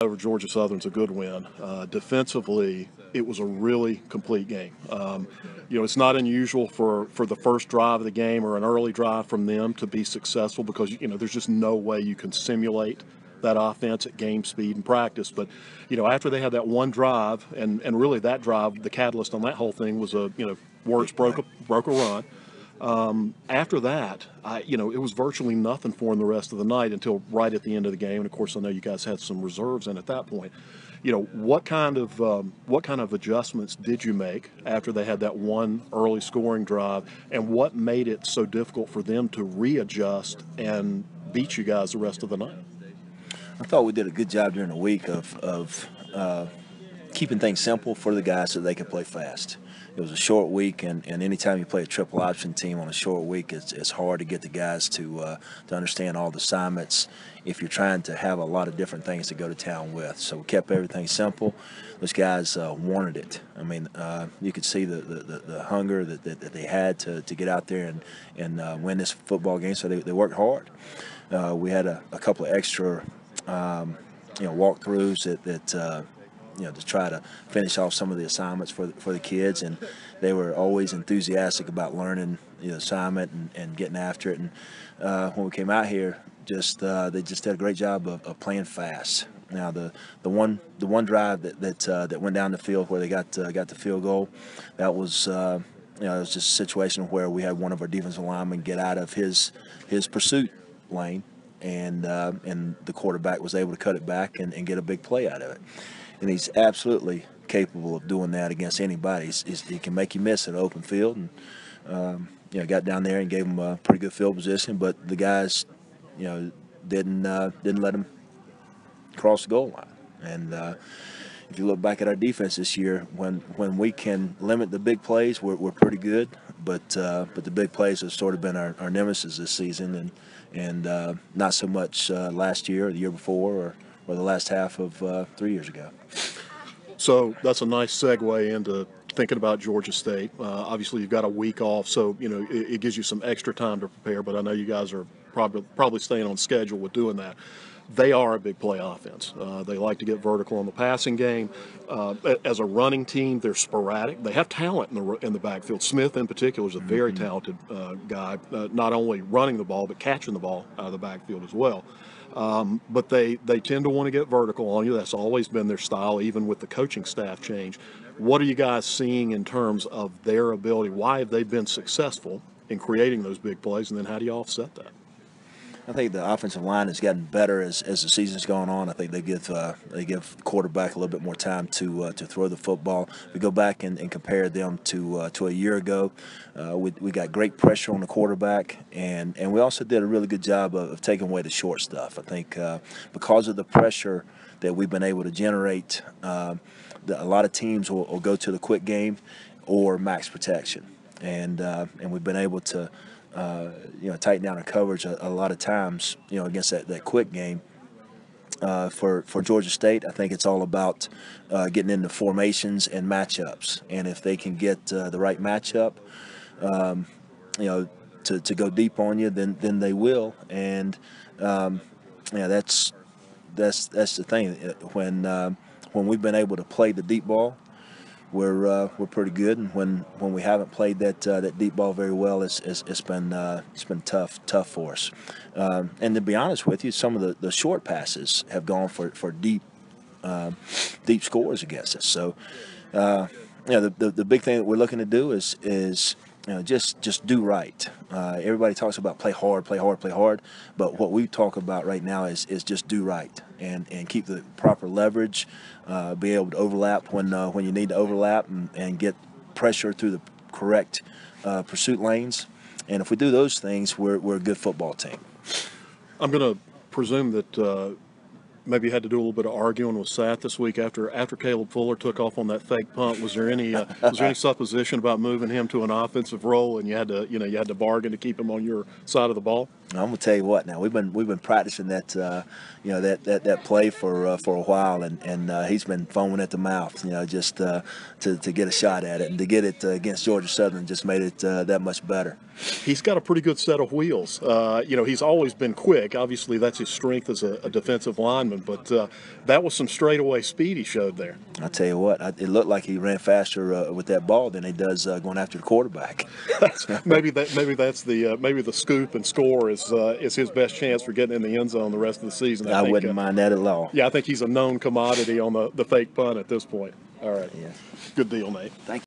Over Georgia Southern's a good win. Defensively, it was a really complete game. It's not unusual for the first drive of the game or an early drive from them to be successful because, there's just no way you can simulate that offense at game speed and practice. But, after they had that one drive, and really that drive, the catalyst on that whole thing was Wertz broke a run. After that, it was virtually nothing for him the rest of the night until right at the end of the game. And of course, I know you guys had some reserves in at that point. What kind of adjustments did you make after they had that one early scoring drive, and what made it so difficult for them to readjust and beat you guys the rest of the night? I thought we did a good job during the week of keeping things simple for the guys so they could play fast. It was a short week, and anytime you play a triple option team on a short week, it's hard to get the guys to understand all the assignments if you're trying to have a lot of different things to go to town with. So we kept everything simple. Those guys wanted it. I mean, you could see the hunger that they had to get out there and win this football game, so they worked hard. We had a couple of extra walkthroughs that to try to finish off some of the assignments for the kids, and they were always enthusiastic about learning the assignment and getting after it. And when we came out here, they just did a great job of playing fast. Now the one drive that went down the field where they got the field goal, that was it was just a situation where we had one of our defensive linemen get out of his pursuit lane, and the quarterback was able to cut it back and get a big play out of it. And he's absolutely capable of doing that against anybody. He can make you miss at an open field, and got down there and gave him a pretty good field position. But the guys, didn't let him cross the goal line. And if you look back at our defense this year, when we can limit the big plays, we're pretty good. But the big plays have sort of been our nemesis this season, and not so much last year or the year before or the last half of 3 years ago. So that's a nice segue into thinking about Georgia State. Obviously, you've got a week off, so it gives you some extra time to prepare. But I know you guys are probably staying on schedule with doing that. They are a big play offense. They like to get vertical on the passing game. As a running team, they're sporadic. They have talent in the backfield. Smith, in particular, is a very talented guy, not only running the ball but catching the ball out of the backfield as well. But they tend to want to get vertical on you. That's always been their style, even with the coaching staff change. What are you guys seeing in terms of their ability? Why have they been successful in creating those big plays, and then how do you offset that? I think the offensive line has gotten better as the season's gone on. I think they give the quarterback a little bit more time to throw the football. We go back and compare them to a year ago. We got great pressure on the quarterback, and we also did a really good job of taking away the short stuff. I think because of the pressure that we've been able to generate, a lot of teams will go to the quick game or max protection, and we've been able to tighten down our coverage a lot of times, against that quick game. For Georgia State, I think it's all about getting into formations and matchups. And if they can get the right matchup, to go deep on you, then they will. And that's the thing. When we've been able to play the deep ball, we're pretty good, and when we haven't played that deep ball very well, it's been tough for us. And to be honest with you, some of the short passes have gone for deep scores against us. So the big thing that we're looking to do is just do right. Everybody talks about play hard, but what we talk about right now is just do right and keep the proper leverage, be able to overlap when you need to overlap, and get pressure through the correct pursuit lanes. And if we do those things, we're a good football team. I'm going to presume that maybe you had to do a little bit of arguing with Sat this week after Caleb Fuller took off on that fake punt. Was there any supposition about moving him to an offensive role, and you had to bargain to keep him on your side of the ball? I'm gonna tell you what. Now we've been practicing that that play for a while, and he's been foaming at the mouth. Just to get a shot at it, and to get it against Georgia Southern just made it that much better. He's got a pretty good set of wheels. He's always been quick. Obviously, that's his strength as a defensive lineman. But that was some straightaway speed he showed there. I tell you what, it looked like he ran faster with that ball than he does going after the quarterback. maybe that's the scoop and score is his best chance for getting in the end zone the rest of the season. I wouldn't mind that at all. Yeah, I think he's a known commodity on the fake punt at this point. All right. Yeah. Good deal, Nate. Thank you.